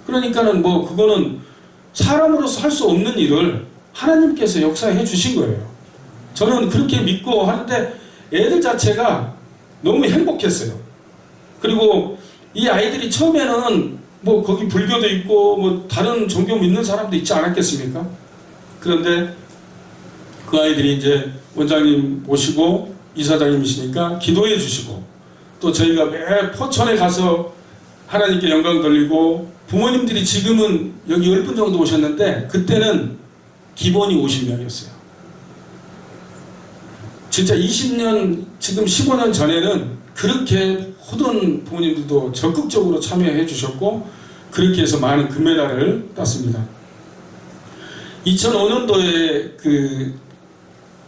그러니까는 뭐 그거는 사람으로서 할 수 없는 일을 하나님께서 역사해 주신 거예요. 저는 그렇게 믿고 하는데 애들 자체가 너무 행복했어요. 그리고 이 아이들이 처음에는 뭐 거기 불교도 있고 뭐 다른 종교 믿는 사람도 있지 않았겠습니까? 그런데 그 아이들이 이제 원장님 모시고 이사장님이시니까 기도해 주시고 또 저희가 매 포천에 가서 하나님께 영광 돌리고 부모님들이 지금은 여기 10분 정도 오셨는데 그때는 기본이 50명이었어요. 진짜 20년, 지금 15년 전에는 그렇게 모든 부모님들도 적극적으로 참여해 주셨고 그렇게 해서 많은 금메달을 땄습니다. 2005년도에 그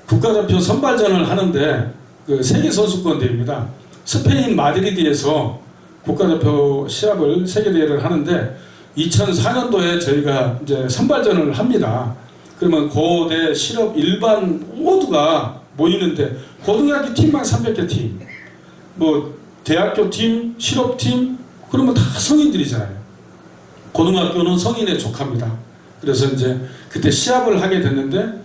국가대표 선발전을 하는데 그 세계선수권대회입니다. 스페인 마드리드에서 국가대표 시합을 세계대회를 하는데 2004년도에 저희가 이제 선발전을 합니다. 그러면 고대, 실업, 일반 모두가 모이는데 고등학교 팀만 300개 팀, 뭐 대학교 팀, 실업팀 그러면 다 성인들이잖아요. 고등학교는 성인의 족합니다. 그래서 이제 그때 시합을 하게 됐는데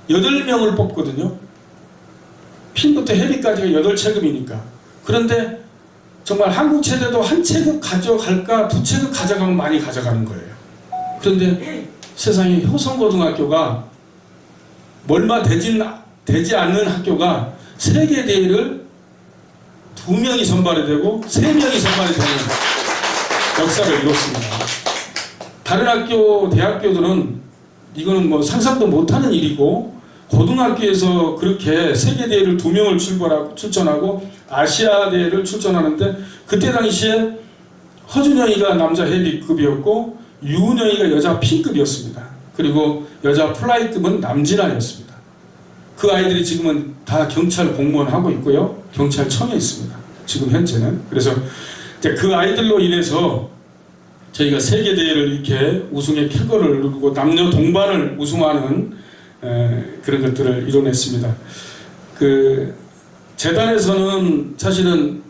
8명을 뽑거든요. 핀부터 헤비까지가 8체급이니까. 그런데 정말 한국 체대도 한 체급 가져갈까 2체급 가져가면 많이 가져가는 거예요. 그런데 세상에 효성고등학교가 얼마 되지 않는 학교가 세계대회를 2명이 선발이 되고 3명이 선발이 되는 역사를 이뤘습니다. 다른 학교, 대학교들은 이거는 뭐 상상도 못하는 일이고, 고등학교에서 그렇게 세계대회를 2명을 출전하고 아시아대회를 출전하는데, 그때 당시에 허준영이가 남자 헤비급이었고 유은영이가 여자 P급이었습니다. 그리고 여자 플라이급은 남진아였습니다. 그 아이들이 지금은 다 경찰 공무원 하고 있고요, 경찰청에 있습니다. 지금 현재는. 그래서 이제 그 아이들로 인해서 저희가 세계대회를 이렇게 우승의 쾌거를 누르고 남녀 동반을 우승하는 그런 것들을 이뤄냈습니다. 그 재단에서는 사실은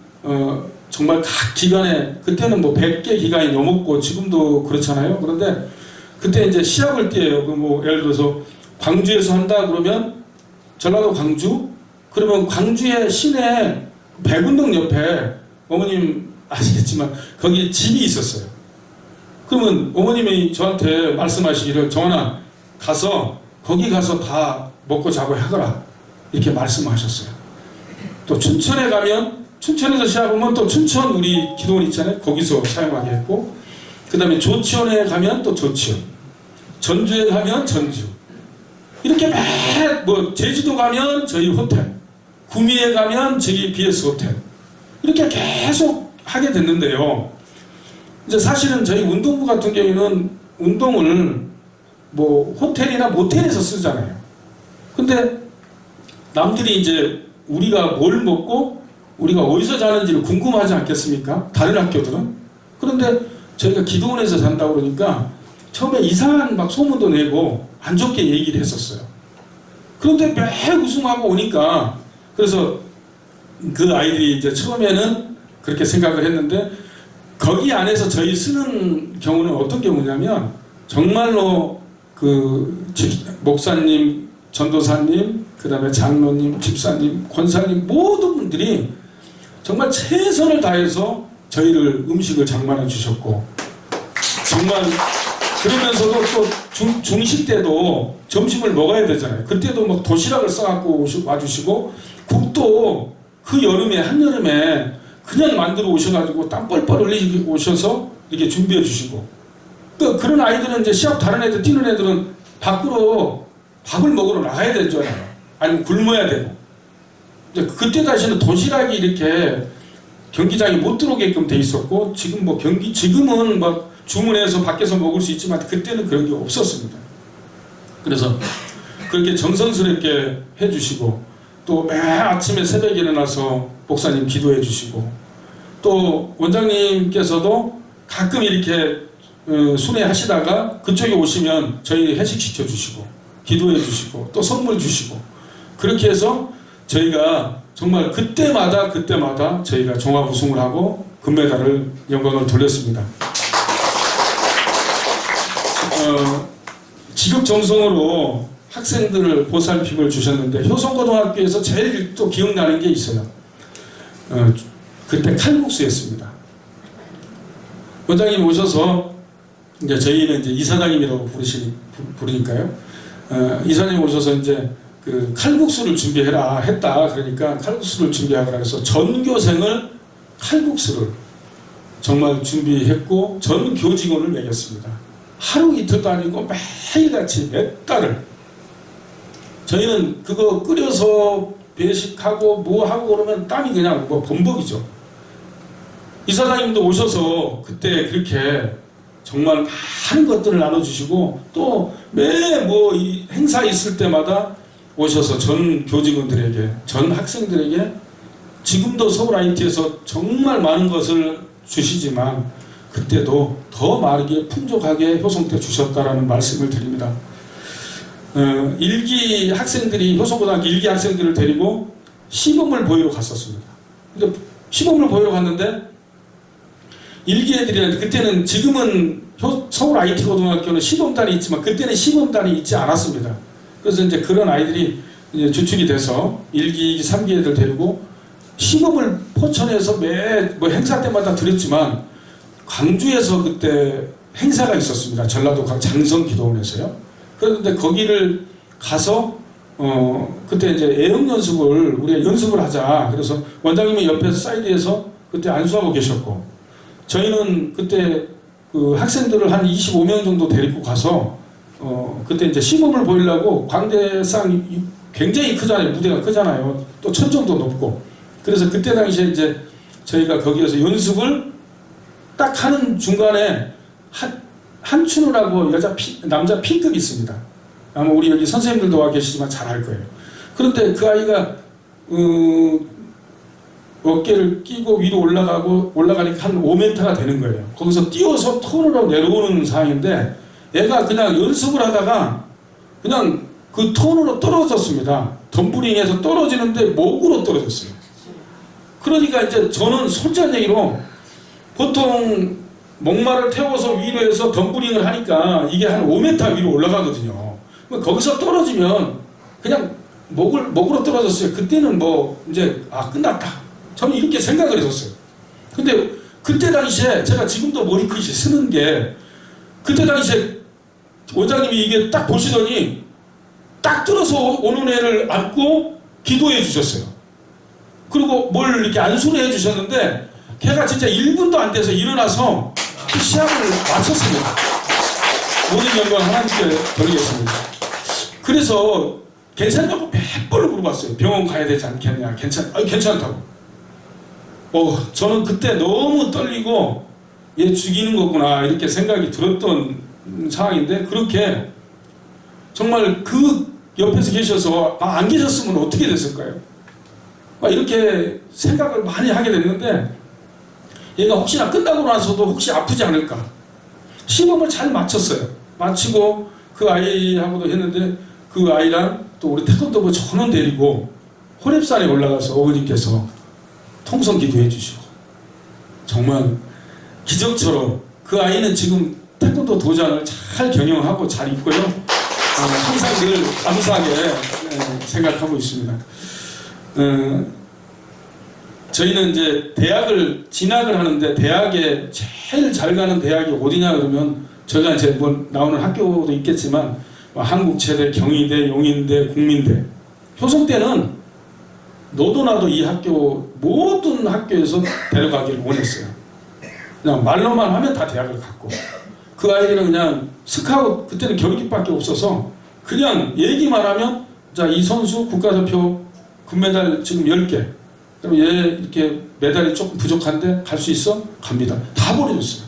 정말 각 기관에, 그때는 뭐 100개 기관이 넘었고 지금도 그렇잖아요. 그런데 그때 이제 시합을 뛰어요. 그 뭐 예를 들어서 광주에서 한다 그러면 전라도 광주, 그러면 광주의 시내 백운동 옆에 어머님 아시겠지만 거기 집이 있었어요. 그러면 어머님이 저한테 말씀하시기를, 정원아 가서 거기 가서 다 먹고 자고 하거라, 이렇게 말씀하셨어요. 또 춘천에 가면, 춘천에서 시합하면 또 춘천 우리 기도원 있잖아요, 거기서 사용하게 했고, 그 다음에 조치원에 가면 또 조치원, 전주에 가면 전주, 이렇게 뭐 제주도 가면 저희 호텔, 구미에 가면 저희 BS 호텔, 이렇게 계속 하게 됐는데요. 이제 사실은 저희 운동부 같은 경우에는 운동을 뭐 호텔이나 모텔에서 쓰잖아요. 근데 남들이 이제 우리가 뭘 먹고 우리가 어디서 자는지를 궁금하지 않겠습니까? 다른 학교들은. 그런데 저희가 기도원에서 잔다고 그러니까 처음에 이상한 막 소문도 내고 안 좋게 얘기를 했었어요. 그런데 매 우승하고 오니까, 그래서 그 아이들이 이제 처음에는 그렇게 생각을 했는데, 거기 안에서 저희 쓰는 경우는 어떤 경우냐면, 정말로 그 목사님, 전도사님, 그 다음에 장로님, 집사님, 권사님 모든 분들이 정말 최선을 다해서 저희를 음식을 장만해 주셨고, 정말 그러면서도 또 중식 때도 점심을 먹어야 되잖아요. 그때도 막 도시락을 싸갖고 와주시고, 국도 그 여름에, 한여름에 그냥 만들어 오셔가지고 땀 뻘뻘 흘리고 오셔서 이렇게 준비해 주시고, 또 그런 아이들은 이제 시합 다른 애들 뛰는 애들은 밖으로 밥을 먹으러 나가야 되잖아요. 아니면 굶어야 되고. 그때 다시는 도시락이 이렇게 경기장에 못 들어오게끔 돼 있었고, 지금 뭐 지금은 막 주문해서 밖에서 먹을 수 있지만 그때는 그런 게 없었습니다. 그래서 그렇게 정성스럽게 해주시고, 또 매 아침에 새벽에 일어나서 목사님 기도해 주시고, 또 원장님께서도 가끔 이렇게 순회하시다가 그쪽에 오시면 저희 회식시켜 주시고 기도해 주시고 또 선물 주시고, 그렇게 해서 저희가 정말 그때마다 저희가 종합 우승을 하고 금메달을 영광을 돌렸습니다. 지극정성으로 학생들을 보살핌을 주셨는데, 효성고등학교에서 제일 또 기억나는 게 있어요. 그때 칼국수였습니다. 원장님 오셔서, 이제 저희는 이제 이사장님이라고 부르니까요. 이사장님 오셔서 이제 그 칼국수를 준비해라 했다. 그러니까 칼국수를 준비하라 해서 전교생을 칼국수를 정말 준비했고 전 교직원을 먹였습니다. 하루 이틀도 아니고 매일같이 몇 달을. 저희는 그거 끓여서 배식하고 뭐 하고 그러면 땀이 그냥 뭐 범벅이죠. 이사장님도 오셔서 그때 그렇게 정말 많은 것들을 나눠주시고, 또 매 뭐 이 행사 있을 때마다 오셔서 전 교직원들에게, 전 학생들에게, 지금도 서울 IT에서 정말 많은 것을 주시지만 그때도 더 많게 풍족하게 효성때 주셨다라는 말씀을 드립니다. 일기 학생들이, 효성고등학교 일기 학생들을 데리고 시범을 보이러 갔었습니다. 근데 시범을 보이러 갔는데 일기 애들이, 그때는, 지금은 서울 IT 고등학교는 시범단이 있지만 그때는 시범단이 있지 않았습니다. 그래서 이제 그런 아이들이 이제 주축이 돼서 1기, 2기, 3기 애들 데리고 시범을 포천에서 뭐 행사 때마다 드렸지만, 광주에서 그때 행사가 있었습니다. 전라도 장성기도원에서요. 그런데 거기를 가서 그때 이제 애형 연습을 우리가 연습을 하자. 그래서 원장님이 옆에서 사이드에서 그때 안수하고 계셨고, 저희는 그때 그 학생들을 한 25명 정도 데리고 가서 그때 이제 시범을 보이려고 광대상 굉장히 크잖아요. 무대가 크잖아요. 또 천정도 높고. 그래서 그때 당시에 이제 저희가 거기에서 연습을 딱 하는 중간에 한춘우라고 남자 P급이 있습니다. 아마 우리 여기 선생님들도 와 계시지만 잘 알 거예요. 그런데 그 아이가 어깨를 끼고 위로 올라가니까 한 5m가 되는 거예요. 거기서 뛰어서 턴으로 내려오는 상황인데 얘가 그냥 연습을 하다가 그냥 그 턴으로 떨어졌습니다. 덤블링에서 떨어지는데 목으로 떨어졌어요. 그러니까 이제 저는 손자내기로 보통 목마를 태워서 위로 해서 덤블링을 하니까 이게 한 5m 위로 올라가거든요. 거기서 떨어지면 그냥 목으로 떨어졌어요. 그때는 뭐 이제 끝났다. 저는 이렇게 생각을 했었어요. 근데 그때 당시에 제가 지금도 머리끝이 쓰는 게 그때 당시에 원장님이 이게 딱 보시더니 딱 들어서 오는 애를 안고 기도해 주셨어요. 그리고 뭘 이렇게 안수를 해 주셨는데 걔가 진짜 1분도 안 돼서 일어나서 그 시합을 마쳤습니다. 모든 영광 하나님께 돌리겠습니다. 그래서 괜찮냐고 몇 번을 물어봤어요. 병원 가야 되지 않겠냐. 괜찮다고. 저는 그때 너무 떨리고 얘 죽이는 거구나 이렇게 생각이 들었던 상황인데, 그렇게 정말 그 옆에서 계셔서 안 계셨으면 어떻게 됐을까요? 이렇게 생각을 많이 하게 됐는데, 얘가 혹시나 끝나고 나서도 혹시 아프지 않을까. 시범을 잘 마쳤어요. 마치고 그 아이하고도 했는데, 그 아이랑 또 우리 태권도부 전원 데리고 호랩산에 올라가서 어머님께서 통성 기도해 주시고, 정말 기적처럼 그 아이는 지금 태권도 도장을 잘 경영하고 잘 있고요. 항상 늘 감사하게 생각하고 있습니다. 저희는 이제 대학을 진학을 하는데, 대학에 제일 잘 가는 대학이 어디냐 그러면, 저희가 이제 뭐 나오는 학교도 있겠지만 한국체대, 경희대, 용인대, 국민대. 효성 때는 너도 나도 이 학교 모든 학교에서 데려가기를 원했어요. 그냥 말로만 하면 다 대학을 갔고, 그 아이들은 그냥 스카웃, 그때는 겨루기밖에 없어서 그냥 얘기만 하면, 자, 이 선수 국가대표 금메달 지금 10개, 그럼 얘 이렇게 메달이 조금 부족한데 갈 수 있어? 갑니다. 다 보내줬어요.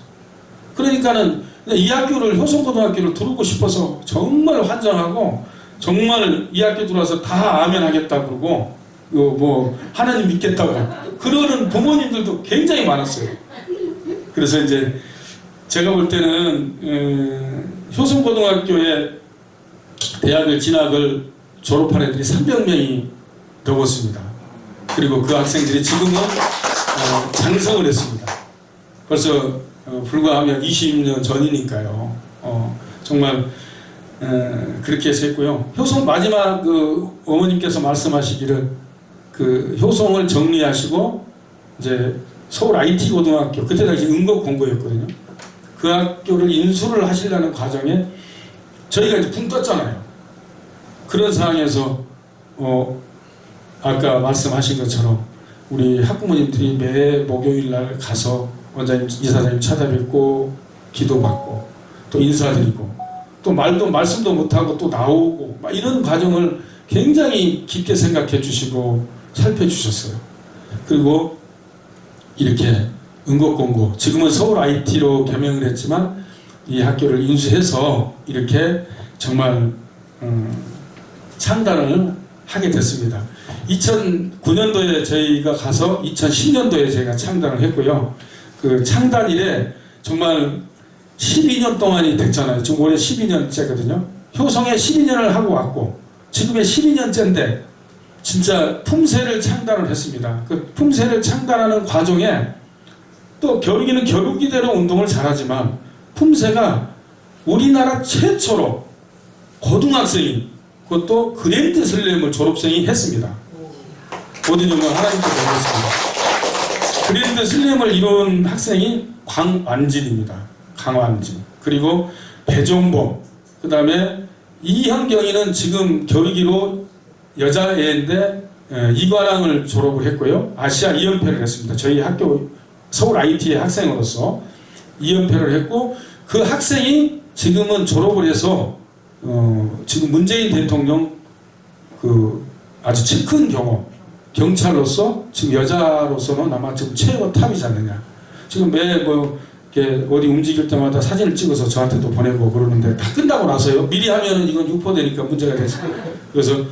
그러니까는 이 학교를, 효성고등학교를 들어오고 싶어서 정말 환장하고, 정말 이 학교 들어와서 다 아멘 하겠다 그러고, 뭐 하나님 믿겠다고 그러는 부모님들도 굉장히 많았어요. 그래서 이제 제가 볼 때는 효성고등학교에 대학을 진학을 졸업한 애들이 300명이 넘었습니다. 그리고 그 학생들이 지금은 장성을 했습니다. 벌써 불과하면 20년 전이니까요. 정말 그렇게 해서 했고요. 효성 마지막 그 어머님께서 말씀하시기를, 그 효성을 정리하시고 이제 서울 IT 고등학교, 그때 당시 응급공고였거든요. 그 학교를 인수를 하시려는 과정에 저희가 이제 붕 떴잖아요. 그런 상황에서 아까 말씀하신 것처럼 우리 학부모님들이 매 목요일 날 가서 원장님, 이사장님 찾아뵙고 기도받고 또 인사드리고 또 말씀도 못하고 또 나오고 막 이런 과정을 굉장히 깊게 생각해 주시고 살펴주셨어요. 그리고 이렇게 응급공고, 지금은 서울 IT로 개명을 했지만 이 학교를 인수해서 이렇게 정말 창단을 하게 됐습니다. 2009년도에 저희가 가서 2010년도에 저희가 창단을 했고요. 그 창단 이래 정말 12년 동안이 됐잖아요. 지금 올해 12년째거든요. 효성에 12년을 하고 왔고 지금의 12년째인데 진짜 품새를 창단을 했습니다. 그 품새를 창단하는 과정에 또 겨루기는 겨루기대로 운동을 잘하지만 품새가 우리나라 최초로 고등학생이, 그것도 그랜드 슬램을 졸업생이 했습니다. 모든 영광 하나님께 드리겠습니다. 그랜드 슬램을 이룬 학생이 광완진입니다. 강완진. 그리고 배종범, 그 다음에 이현경이는 지금 겨루기로 여자애인데 이과랑을 졸업을 했고요. 아시아 2연패를 했습니다. 저희 학교 서울 IT의 학생으로서 2연패를 했고, 그 학생이 지금은 졸업을 해서 지금 문재인 대통령 그 아주 치 큰 경찰로서 지금 여자로서는 아마 지금 최고 탑이지 않느냐. 지금 매 이렇게 어디 움직일 때마다 사진을 찍어서 저한테도 보내고 그러는데, 다 끝나고 나서요. 미리 하면은 이건 유포되니까 문제가 되죠. 그래서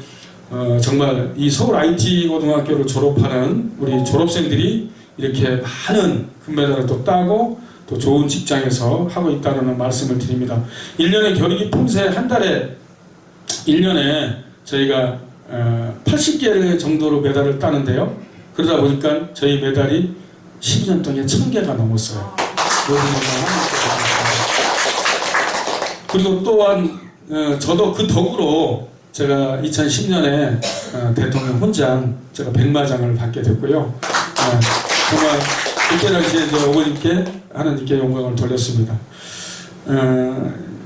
정말 이 서울 IT 고등학교를 졸업하는 우리 졸업생들이 이렇게 많은 금메달을 또 따고 또 좋은 직장에서 하고 있다는 말씀을 드립니다. 1년에 겨루기 품새 한 달에 1년에 저희가 80개 정도로 메달을 따는데요. 그러다 보니까 저희 메달이 12년 동안 1000개가 넘었어요. 그리고 또한 저도 그 덕으로 제가 2010년에 대통령 훈장 제가 백마장을 받게 됐고요. 정말 그때 당시에 이제 어머님께 하나님께 영광을 돌렸습니다.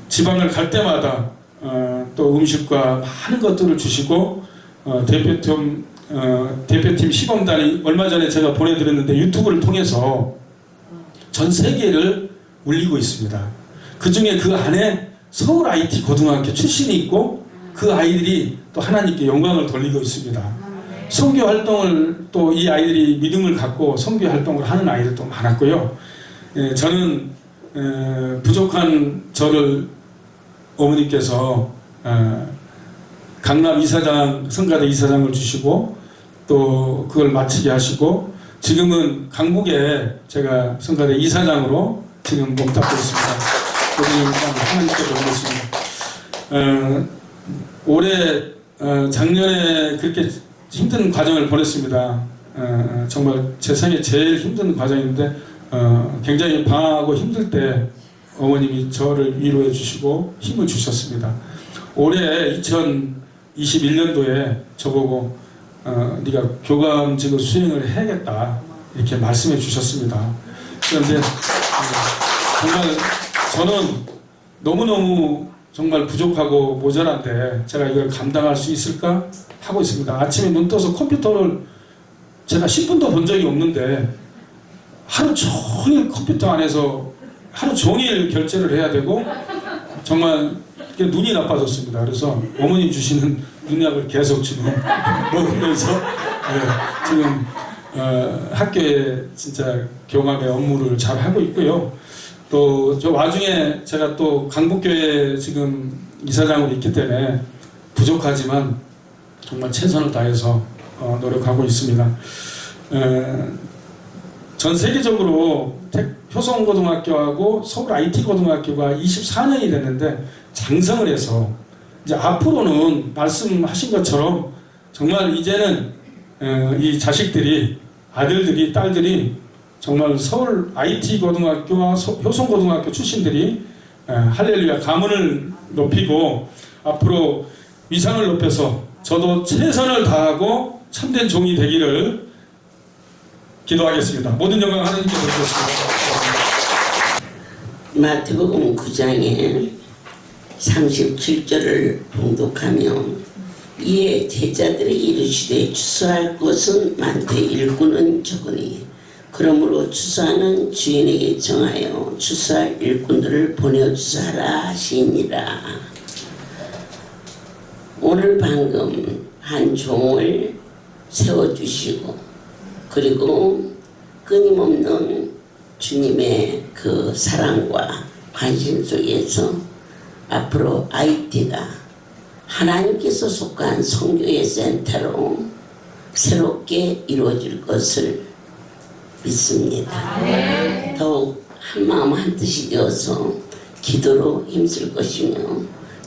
지방을 갈 때마다 또 음식과 많은 것들을 주시고 대표팀 시범단이 얼마 전에 제가 보내드렸는데 유튜브를 통해서 전 세계를 울리고 있습니다. 그 중에 그 안에 서울 IT 고등학교 출신이 있고 그 아이들이 또 하나님께 영광을 돌리고 있습니다. 선교 활동을 또 이 아이들이 믿음을 갖고 선교 활동을 하는 아이들도 많았고요. 저는 부족한 저를 어머니께서 강남 이사장, 성가대 이사장을 주시고 또 그걸 마치게 하시고 지금은 강북에 제가 성가대 이사장으로 지금 몸담고 있습니다. 하나님께 드리겠습니다. 올해 작년에 그렇게 힘든 과정을 보냈습니다. 정말 제 생에 제일 힘든 과정인데 굉장히 방황하고 힘들 때 어머님이 저를 위로해 주시고 힘을 주셨습니다. 올해 2021년도에 저보고 네가 교감직을 수행을 해야겠다 이렇게 말씀해 주셨습니다. 그런데 정말 저는 너무너무 정말 부족하고 모자란데 제가 이걸 감당할 수 있을까 하고 있습니다. 아침에 눈 떠서 컴퓨터를 제가 10분도 본 적이 없는데 하루 종일 컴퓨터 안에서 하루 종일 결제를 해야 되고 정말 눈이 나빠졌습니다. 그래서 어머니 주시는 눈약을 계속 지금 먹으면서 지금 학교에 진짜 교감의 업무를 잘 하고 있고요. 또 저 와중에 제가 또 강북교회 지금 이사장으로 있기 때문에 부족하지만 정말 최선을 다해서 노력하고 있습니다. 전 세계적으로 효성고등학교하고 서울 IT고등학교가 24년이 됐는데 장성을 해서 이제 앞으로는 말씀하신 것처럼 정말 이제는 이 자식들이 아들들이 딸들이 정말 서울 IT고등학교와 효성고등학교 출신들이 할렐루야 가문을 높이고 앞으로 위상을 높여서 저도 최선을 다하고 참된 종이 되기를 기도하겠습니다. 모든 영광 하나님께 드리겠습니다. 마태복음 9장에 37절을 봉독하며 이에 제자들이 이르시되 추수할 것은 많되 일꾼은 적으니 그러므로 추수하는 주인에게 정하여 추수할 일꾼들을 보내주사라 하시니라. 오늘 방금 한 종을 세워주시고 그리고 끊임없는 주님의 그 사랑과 관심 속에서 앞으로 IT가 하나님께서 속한 선교의 센터로 새롭게 이루어질 것을 믿습니다. 더욱 한마음 한뜻이 되어서 기도로 힘쓸 것이며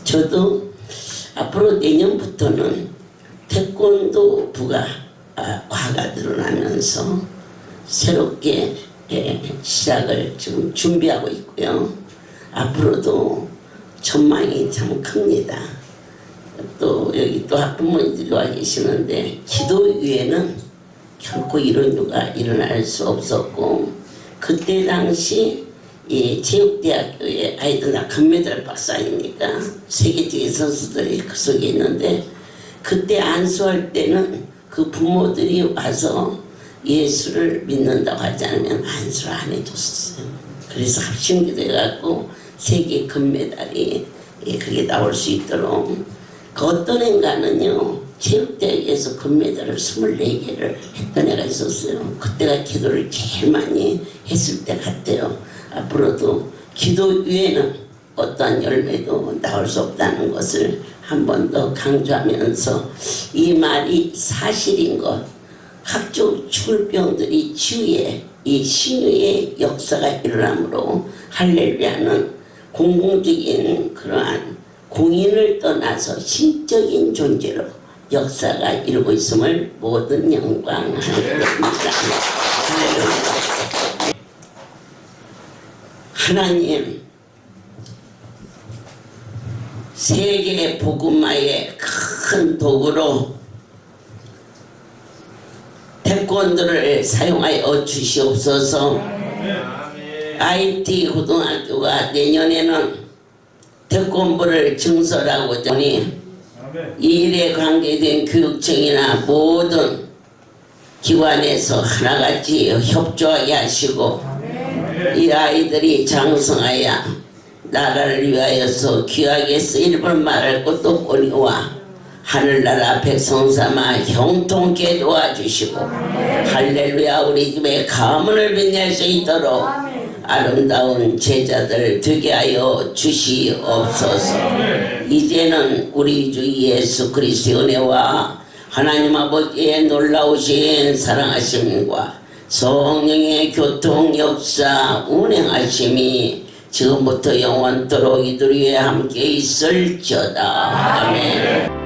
저도 앞으로 내년부터는 태권도 부가 과가 늘어나면서 새롭게 시작을 지금 준비하고 있고요. 앞으로도 전망이 참 큽니다. 또 여기 또 학부모님들이 와 계시는데 기도 위에는 결코 이런 일가 일어날 수 없었고 그때 당시 이 체육대학교의 아이들 금메달 박사 아닙니까? 세계적인 선수들이 그 속에 있는데 그때 안수할 때는 그 부모들이 와서 예수를 믿는다고 하지 않으면 안수를 안 해줬었어요. 그래서 합심기도해갖고 세계 금메달이 그게 나올 수 있도록 그 어떤 애가는요 체육대회에서 금메달을 24개를 했던 애가 있었어요. 그때가 기도를 제일 많이 했을 때 같아요. 앞으로도 기도 위에는 어떠한 열매도 나올 수 없다는 것을 한 번 더 강조하면서 이 말이 사실인 것, 각종 죽을 병들이 치유에 이 신유의 역사가 일어나므로 할렐루야는 공공적인 그러한 공인을 떠나서 신적인 존재로 역사가 이루고 있음을 모든 영광하는 것입니다. 할렐루야. 하나님, 세계 복음화의 큰 도구로 태권도를 사용하여 주시옵소서. IT 고등학교가 내년에는 태권부를 증설하고 보니 이 일에 관계된 교육청이나 모든 기관에서 하나같이 협조하게 하시고 이 아이들이 장성하여 나라를 위하여서 귀하게 쓰일 말할 것도 없거니와 하늘나라 백성삼아 형통케 도와주시고 할렐루야 우리 집에 가문을 빛낼 수 있도록 아름다운 제자들 되게 하여 주시옵소서. 이제는 우리 주 예수 그리스도의 은혜와 하나님 아버지의 놀라우신 사랑하심과 성령의 교통 역사 운행하심이 지금부터 영원토록 이들 위에 함께 있을지어다. 아멘.